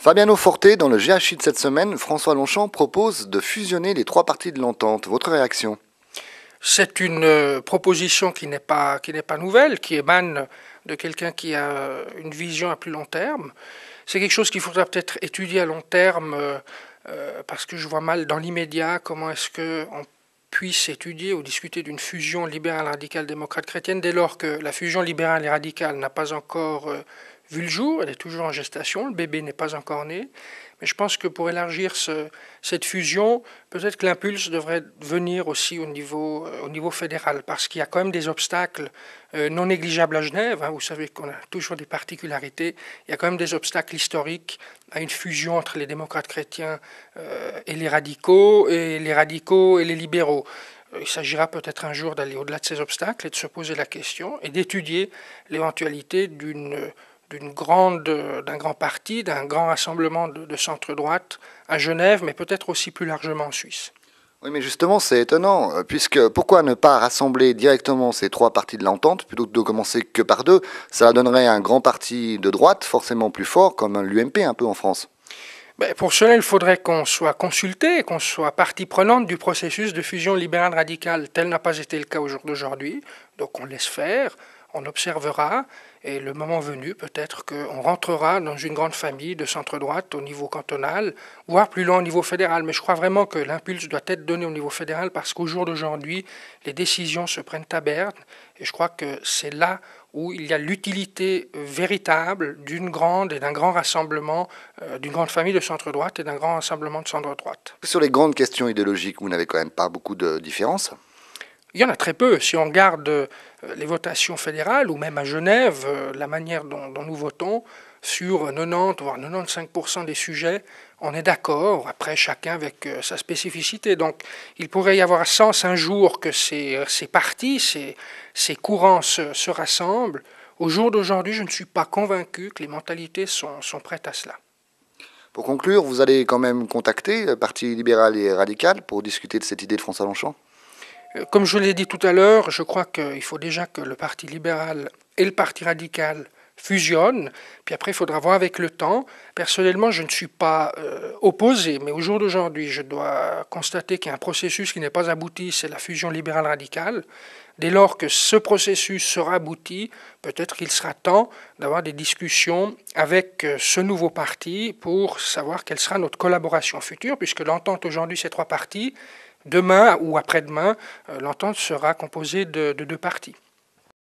Fabiano Forte, dans le GHI de cette semaine, François Longchamp propose de fusionner les trois partis de l'entente. Votre réaction? C'est une proposition qui n'est pas nouvelle, qui émane de quelqu'un qui a une vision à plus long terme. C'est quelque chose qu'il faudra peut-être étudier à long terme parce que je vois mal dans l'immédiat comment est-ce qu'on puisse étudier ou discuter d'une fusion libérale radicale démocrate chrétienne dès lors que la fusion libérale et radicale n'a pas encore vu le jour, elle est toujours en gestation, le bébé n'est pas encore né. Mais je pense que pour élargir cette fusion, peut-être que l'impulse devrait venir aussi au niveau fédéral, parce qu'il y a quand même des obstacles non négligeables à Genève. Vous savez qu'on a toujours des particularités. Il y a quand même des obstacles historiques à une fusion entre les démocrates chrétiens et les radicaux et les libéraux. Il s'agira peut-être un jour d'aller au-delà de ces obstacles et de se poser la question et d'étudier l'éventualité d'un grand parti, d'un grand rassemblement de centre-droite à Genève, mais peut-être aussi plus largement en Suisse. Oui, mais justement, c'est étonnant, puisque pourquoi ne pas rassembler directement ces trois partis de l'entente, plutôt que de commencer que par deux? Ça donnerait un grand parti de droite, forcément plus fort, comme l'UMP un peu en France. Pour cela, il faudrait qu'on soit consulté, qu'on soit partie prenante du processus de fusion libérale radicale. Tel n'a pas été le cas au jour d'aujourd'hui, donc on laisse faire, on observera, et le moment venu, peut-être qu'on rentrera dans une grande famille de centre-droite au niveau cantonal, voire plus loin au niveau fédéral. Mais je crois vraiment que l'impulse doit être donné au niveau fédéral parce qu'au jour d'aujourd'hui, les décisions se prennent à Berne, et je crois que c'est là où il y a l'utilité véritable d'une grande et d'un grand rassemblement, d'une grande famille de centre-droite et d'un grand rassemblement de centre-droite. Sur les grandes questions idéologiques, vous n'avez quand même pas beaucoup de différences? Il y en a très peu. Si on regarde les votations fédérales, ou même à Genève, la manière dont nous votons, sur 90 voire 95% des sujets, on est d'accord, après chacun avec sa spécificité. Donc il pourrait y avoir sens un jour que ces partis, ces courants se rassemblent. Au jour d'aujourd'hui, je ne suis pas convaincu que les mentalités sont prêtes à cela. Pour conclure, vous allez quand même contacter le Parti libéral et radical pour discuter de cette idée de François Longchamp? Comme je l'ai dit tout à l'heure, je crois qu'il faut déjà que le Parti libéral et le Parti radical fusionnent, puis après il faudra voir avec le temps. Personnellement, je ne suis pas opposé, mais au jour d'aujourd'hui, je dois constater qu'il y a un processus qui n'est pas abouti, c'est la fusion libérale radicale. Dès lors que ce processus sera abouti, peut-être qu'il sera temps d'avoir des discussions avec ce nouveau parti pour savoir quelle sera notre collaboration future, puisque l'entente aujourd'hui, ces trois partis. Demain ou après-demain, l'entente sera composée de deux parties.